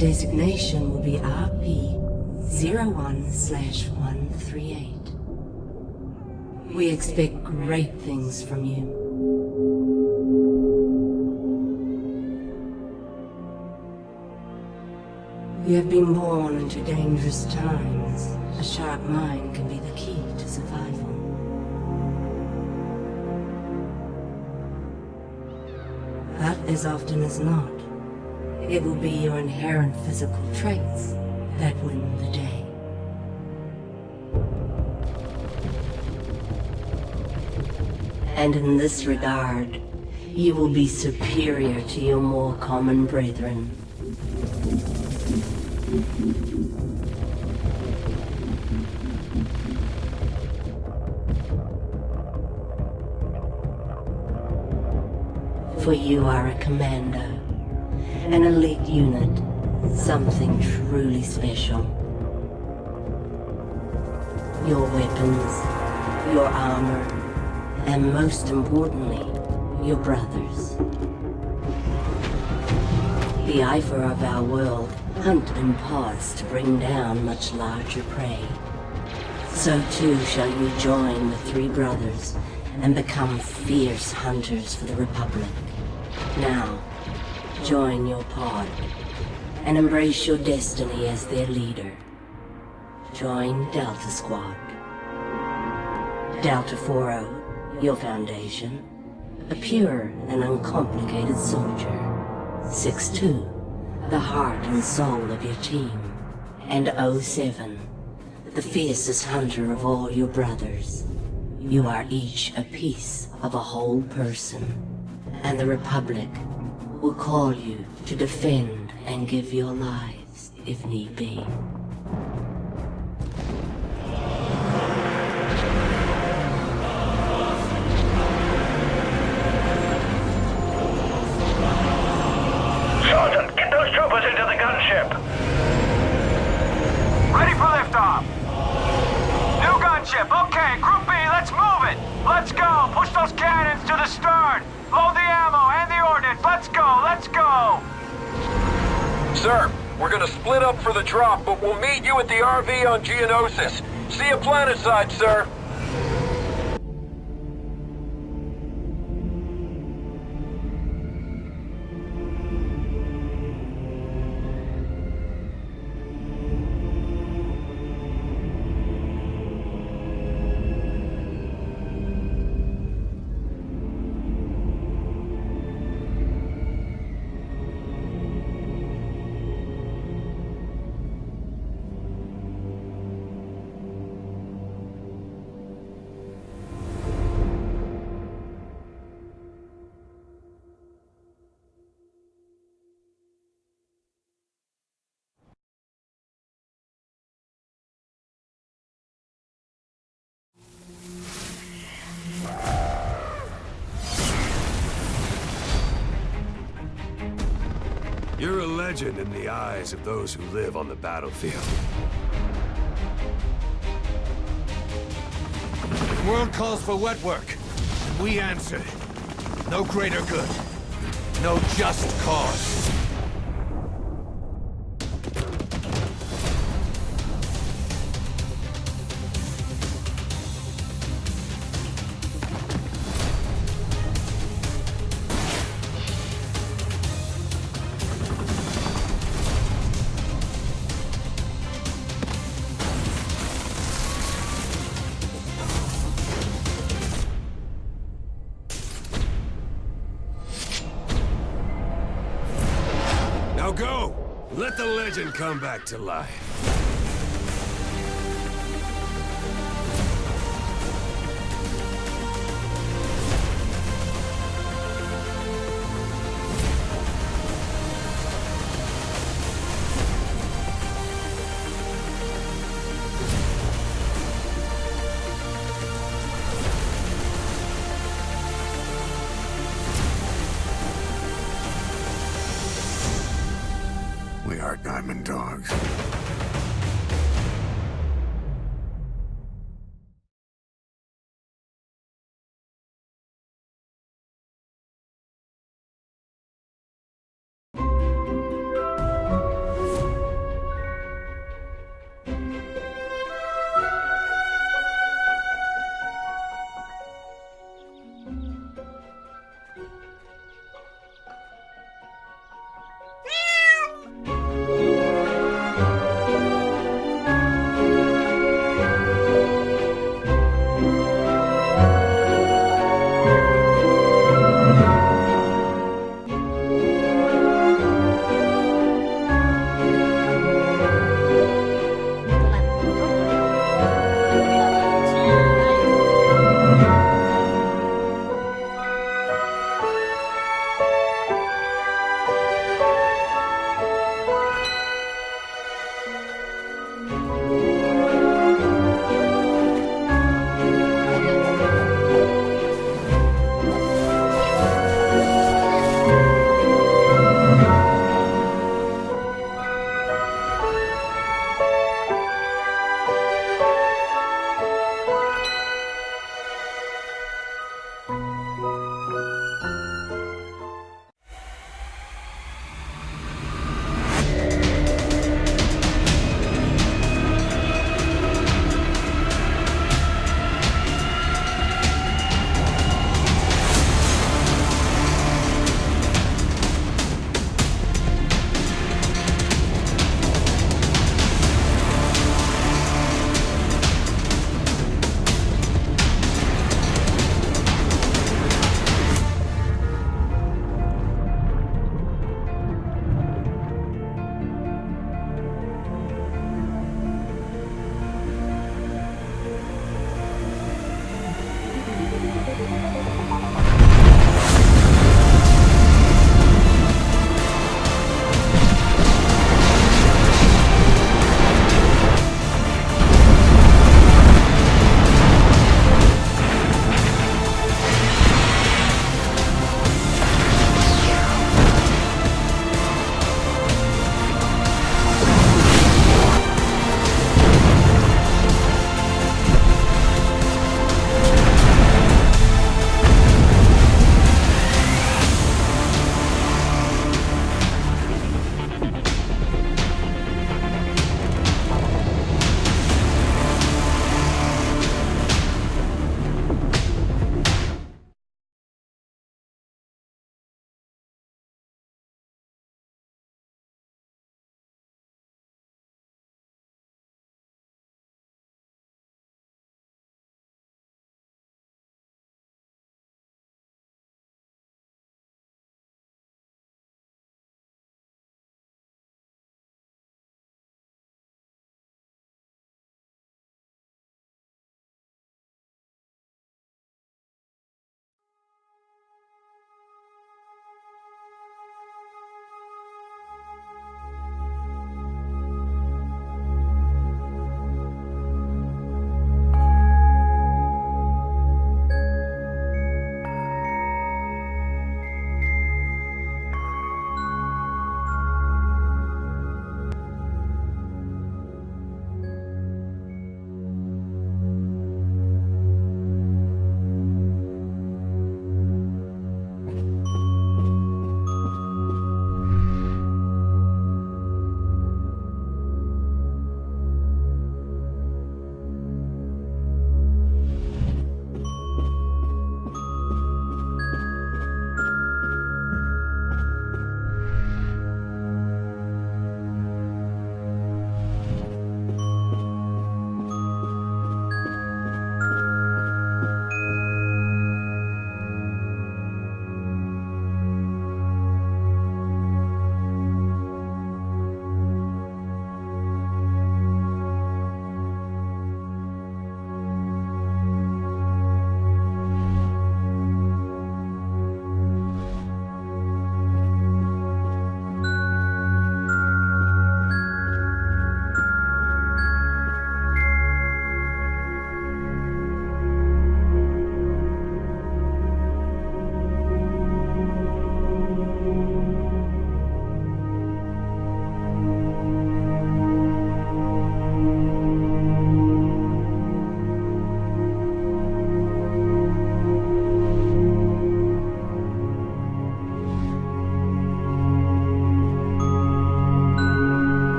designation will be RP-01/138. We expect great things from you. You have been born into dangerous times. A sharp mind can be the key to survival. But as often as not, it will be your inherent physical traits that win the day. And in this regard, you will be superior to your more common brethren. For you are a commando, an elite unit, something truly special. Your weapons, your armor, and most importantly, your brothers. The Ifer of our world hunt in pods to bring down much larger prey. So too shall you join the three brothers and become fierce hunters for the Republic. Now, join your pod and embrace your destiny as their leader. Join Delta Squad. Delta 4-0, your foundation, a pure and uncomplicated soldier. 6-2, the heart and soul of your team. And 07, the fiercest hunter of all your brothers. You are each a piece of a whole person, and the Republic will call you to defend and give your lives if need be. Sergeant, get those troopers into the gunship. Ready for liftoff. New gunship. Okay, Group B, let's move it. Let's go. Push those cannons to the stern. Load the ammo and the ordnance. Let's go. Let's go. Sir, we're gonna split up for the drop, but we'll meet you at the RV on Geonosis. See you planetside, sir. You're a legend in the eyes of those who live on the battlefield. The world calls for wet work, and we answer. No greater good. No just cause. Now go! Let the legend come back to life. We are Diamond Dogs.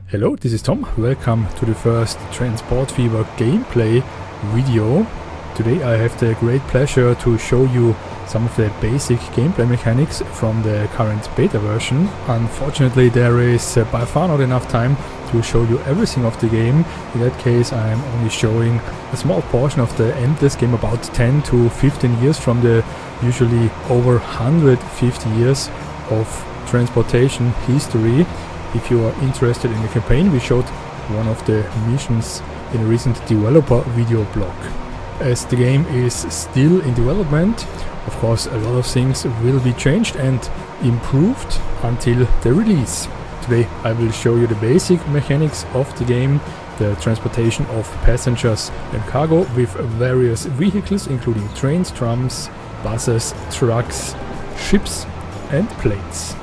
Hello, this is Tom. Welcome to the first Transport Fever gameplay video. Today I have the great pleasure to show you some of the basic gameplay mechanics from the current beta version. Unfortunately, there is by far not enough time to show you everything of the game. In that case, I am only showing a small portion of the endless game, about 10 to 15 years from the usually over 150 years of transportation history. If you are interested in the campaign, we showed one of the missions in a recent developer video blog. As the game is still in development, of course a lot of things will be changed and improved until the release. Today I will show you the basic mechanics of the game, the transportation of passengers and cargo with various vehicles including trains, trams, buses, trucks, ships and planes.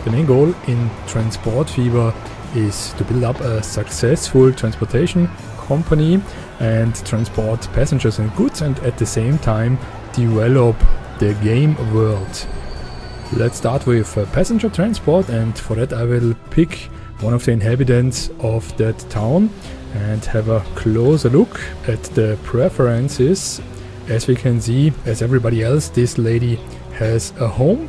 The main goal in Transport Fever is to build up a successful transportation company and transport passengers and goods, and at the same time develop the game world. Let's start with passenger transport, and for that I will pick one of the inhabitants of that town and have a closer look at the preferences. As we can see, as everybody else, this lady has a home,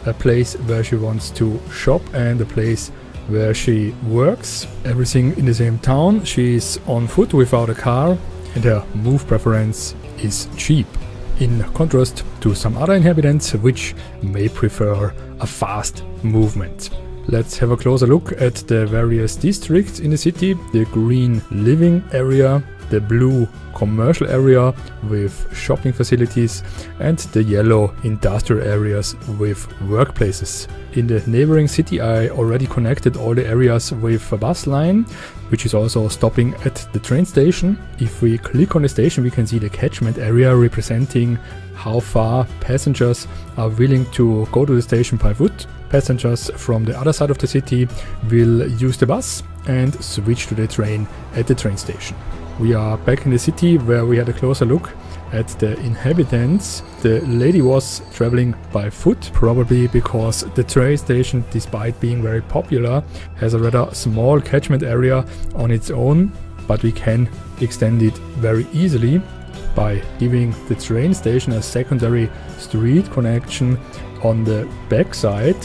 a place where she wants to shop and a place where she works. Everything in the same town. She is on foot without a car and her move preference is cheap, in contrast to some other inhabitants which may prefer a fast movement. Let's have a closer look at the various districts in the city. The green living area, the blue commercial area with shopping facilities, and the yellow industrial areas with workplaces. In the neighboring city I already connected all the areas with a bus line, which is also stopping at the train station. If we click on the station, we can see the catchment area representing how far passengers are willing to go to the station by foot. Passengers from the other side of the city will use the bus and switch to the train at the train station. We are back in the city where we had a closer look at the inhabitants. The lady was traveling by foot, probably because the train station, despite being very popular, has a rather small catchment area on its own, but we can extend it very easily by giving the train station a secondary street connection on the backside.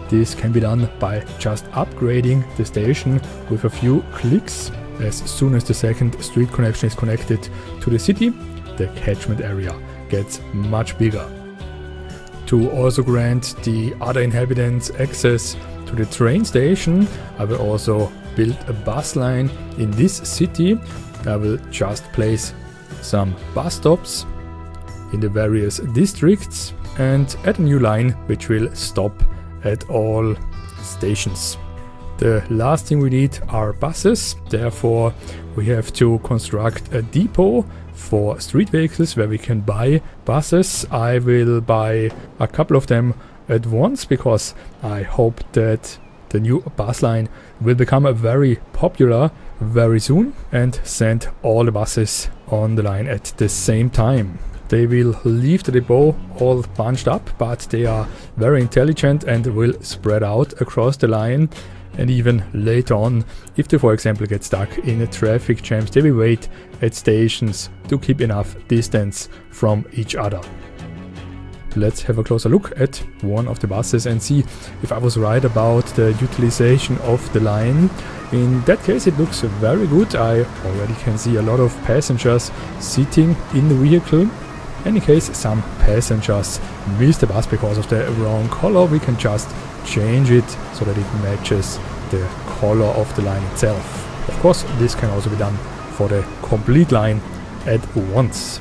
This can be done by just upgrading the station with a few clicks. As soon as the second street connection is connected to the city, the catchment area gets much bigger. To also grant the other inhabitants access to the train station, I will also build a bus line in this city. I will just place some bus stops in the various districts and add a new line which will stop at all stations. The last thing we need are buses, therefore we have to construct a depot for street vehicles where we can buy buses. I will buy a couple of them at once because I hope that the new bus line will become very popular very soon and send all the buses on the line at the same time. They will leave the depot all bunched up, but they are very intelligent and will spread out across the line. And even later on, if they for example get stuck in a traffic jams, they will wait at stations to keep enough distance from each other. Let's have a closer look at one of the buses and see if I was right about the utilization of the line. In that case it looks very good. I already can see a lot of passengers sitting in the vehicle. In any case, some passengers miss the bus because of the wrong color. We can just change it so that it matches the color of the line itself. Of course, this can also be done for the complete line at once.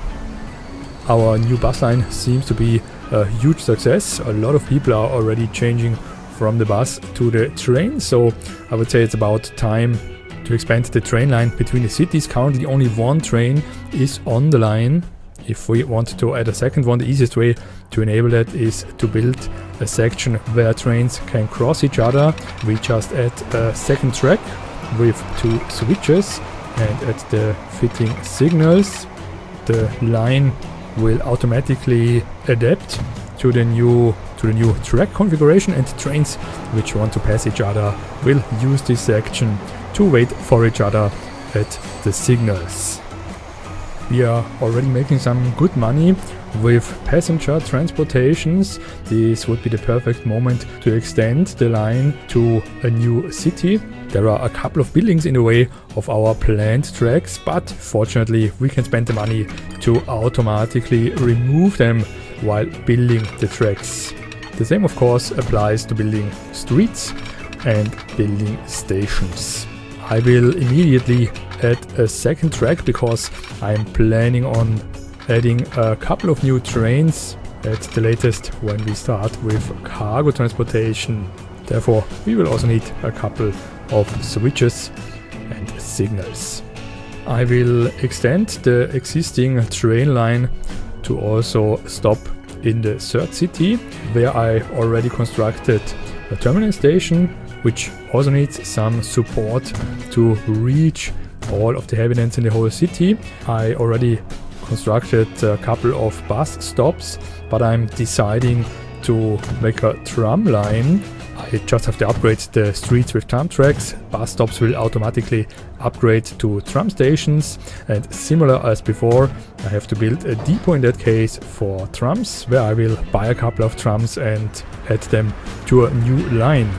Our new bus line seems to be a huge success. A lot of people are already changing from the bus to the train, so I would say it's about time to expand the train line between the cities. Currently only one train is on the line. If we want to add a second one, the easiest way to enable that is to build a section where trains can cross each other. We just add a second track with two switches, and at the fitting signals the line will automatically adapt to the new track configuration, and trains which want to pass each other will use this section to wait for each other at the signals. We are already making some good money with passenger transportations. This would be the perfect moment to extend the line to a new city. There are a couple of buildings in the way of our planned tracks, but fortunately we can spend the money to automatically remove them while building the tracks. The same of course applies to building streets and building stations. I will immediately add a second track because I'm planning on adding a couple of new trains at the latest when we start with cargo transportation. Therefore, we will also need a couple of switches and signals. I will extend the existing train line to also stop in the third city, where I already constructed a terminal station, which also needs some support to reach all of the inhabitants in the whole city. I already constructed a couple of bus stops, but I'm deciding to make a tram line. I just have to upgrade the streets with tram tracks. Bus stops will automatically upgrade to tram stations, and similar as before, I have to build a depot in that case for trams, where I will buy a couple of trams and add them to a new line.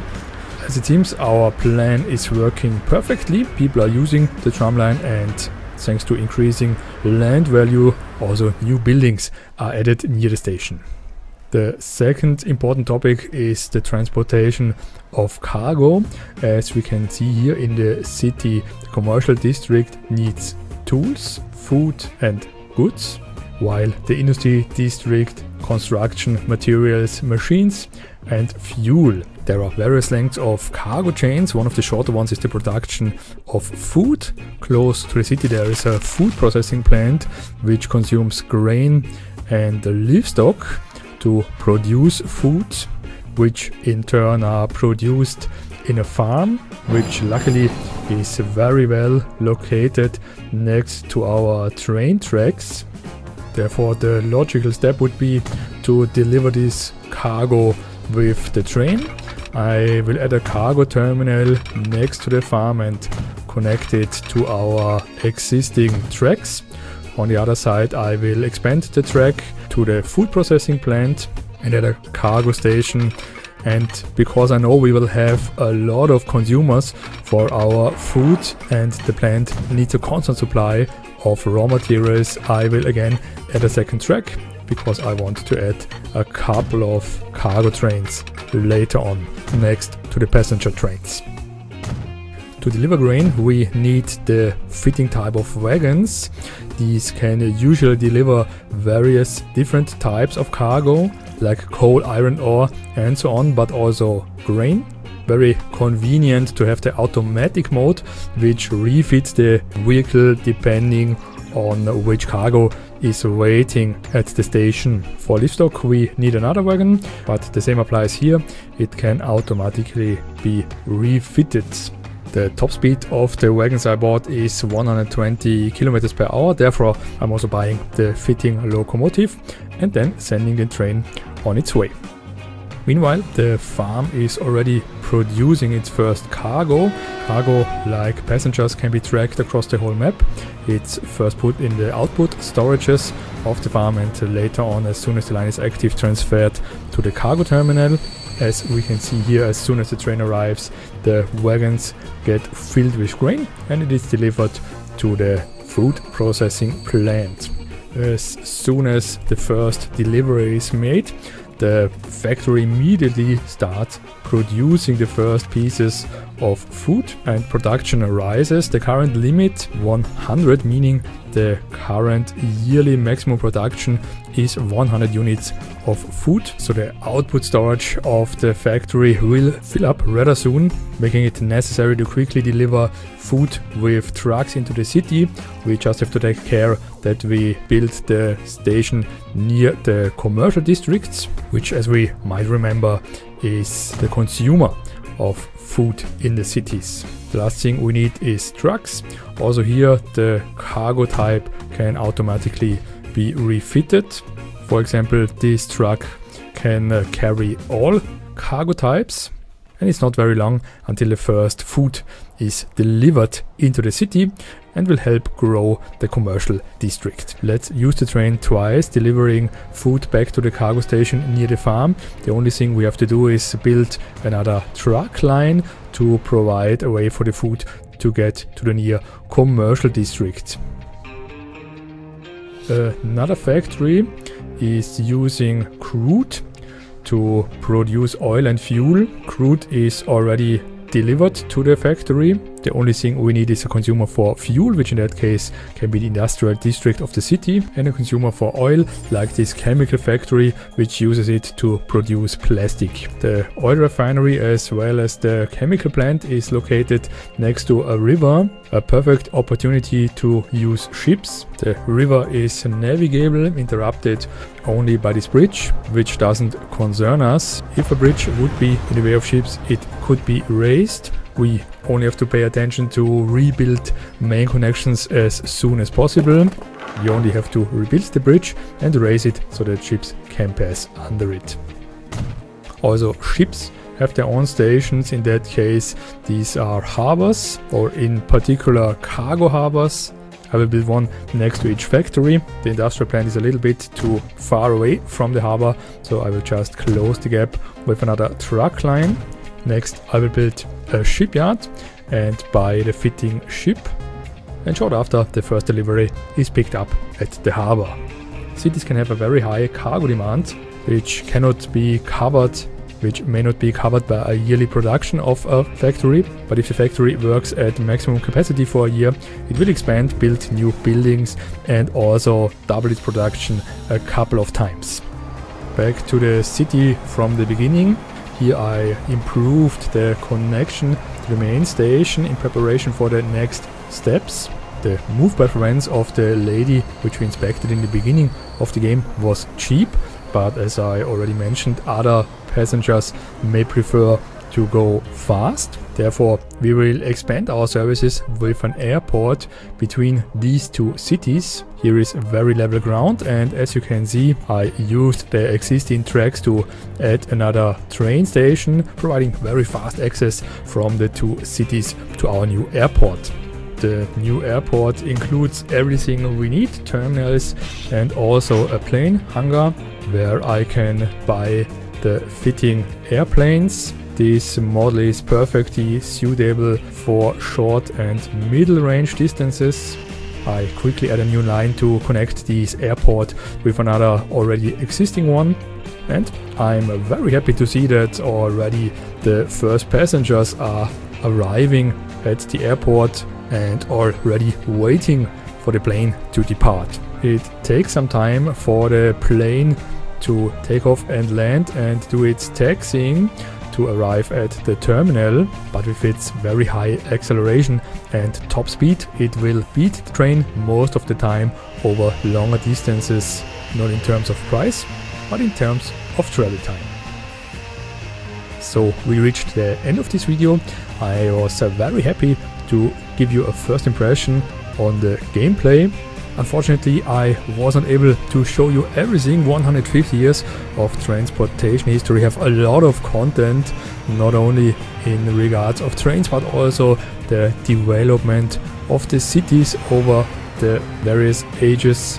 As it seems, our plan is working perfectly. People are using the tram line, and thanks to increasing land value, also new buildings are added near the station. The second important topic is the transportation of cargo. As we can see here in the city, the commercial district needs tools, food and goods, while the industry district construction materials, machines and fuel. There are various lengths of cargo chains. One of the shorter ones is the production of food. Close to the city there is a food processing plant which consumes grain and livestock to produce food, which in turn are produced in a farm, which luckily is very well located next to our train tracks. Therefore, the logical step would be to deliver this cargo with the train. I will add a cargo terminal next to the farm and connect it to our existing tracks. On the other side, I will expand the track to the food processing plant and add a cargo station. And because I know we will have a lot of consumers for our food and the plant needs a constant supply of raw materials, I will again add a second track because I want to add a couple of cargo trains later on next to the passenger trains. To deliver grain, we need the fitting type of wagons. These can usually deliver various different types of cargo, like coal, iron ore and so on, but also grain. Very convenient to have the automatic mode, which refits the vehicle depending on which cargo is waiting at the station. For livestock we need another wagon, but the same applies here. It can automatically be refitted. The top speed of the wagons I bought is 120 km per hour, therefore I'm also buying the fitting locomotive and then sending the train on its way. Meanwhile, the farm is already producing its first cargo. Cargo, like passengers, can be tracked across the whole map. It's first put in the output storages of the farm and later on, as soon as the line is active, transferred to the cargo terminal. As we can see here, as soon as the train arrives, the wagons get filled with grain and it is delivered to the food processing plant. As soon as the first delivery is made, the factory immediately starts producing the first pieces of food and production rises. The current limit 100, meaning the current yearly maximum production is 100 units of food. So the output storage of the factory will fill up rather soon, making it necessary to quickly deliver food with trucks into the city. We just have to take care that we build the station near the commercial districts, which, as we might remember, is the consumer of food in the cities. The last thing we need is trucks. Also here the cargo type can automatically be refitted. For example, this truck can carry all cargo types, and it's not very long until the first food is delivered into the city and will help grow the commercial district. Let's use the train twice, delivering food back to the cargo station near the farm. The only thing we have to do is build another truck line to provide a way for the food to get to the near commercial district. Another factory is using crude to produce oil and fuel. Crude is already delivered to the factory. The only thing we need is a consumer for fuel, which in that case can be the industrial district of the city, and a consumer for oil, like this chemical factory, which uses it to produce plastic. The oil refinery as well as the chemical plant is located next to a river, a perfect opportunity to use ships. The river is navigable, interrupted only by this bridge, which doesn't concern us. If a bridge would be in the way of ships, it could be raised. We only have to pay attention to rebuild main connections as soon as possible. You only have to rebuild the bridge and raise it so that ships can pass under it. Also, ships have their own stations. In that case, these are harbors, or in particular cargo harbors. I will build one next to each factory. The industrial plant is a little bit too far away from the harbor, so I will just close the gap with another truck line. Next, I will build a shipyard and buy the fitting ship, and short after, the first delivery is picked up at the harbor. Cities can have a very high cargo demand, which may not be covered by a yearly production of a factory, but if the factory works at maximum capacity for a year, it will expand, build new buildings, and also double its production a couple of times. Back to the city from the beginning. Here I improved the connection to the main station in preparation for the next steps. The move preference of the lady, which we inspected in the beginning of the game, was cheap, but as I already mentioned, other passengers may prefer to go fast. Therefore, we will expand our services with an airport between these two cities. Here is very level ground, and as you can see, I used the existing tracks to add another train station, providing very fast access from the two cities to our new airport. The new airport includes everything we need, terminals and also a plane hangar where I can buy the fitting airplanes. This model is perfectly suitable for short and middle range distances. I quickly add a new line to connect this airport with another already existing one, and I'm very happy to see that already the first passengers are arriving at the airport and already waiting for the plane to depart. It takes some time for the plane to take off and land and do its taxiing to arrive at the terminal, but with its very high acceleration and top speed, it will beat the train most of the time over longer distances, not in terms of price, but in terms of travel time. So we reached the end of this video. I was very happy to give you a first impression on the gameplay. Unfortunately, I wasn't able to show you everything. 150 years of transportation history have a lot of content, not only in regards of trains, but also the development of the cities over the various ages.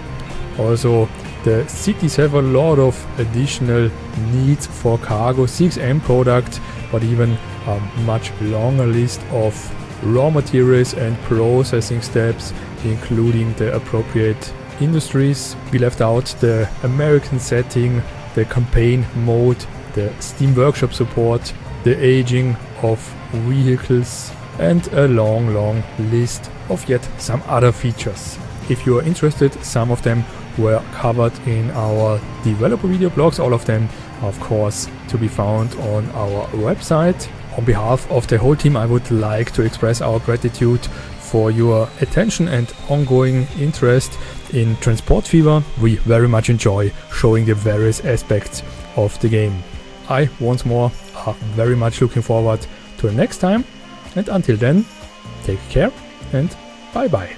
Also, the cities have a lot of additional needs for cargo, 6M product, but even a much longer list of raw materials and processing steps, including the appropriate industries. We left out the American setting, the campaign mode, the Steam Workshop support, the aging of vehicles, and a long list of yet some other features. If you are interested, some of them were covered in our developer video blogs. All of them are of course to be found on our website. On behalf of the whole team, I would like to express our gratitude for your attention and ongoing interest in Transport Fever. We very much enjoy showing the various aspects of the game. I, once more, are very much looking forward to the next time, and until then, take care and bye bye.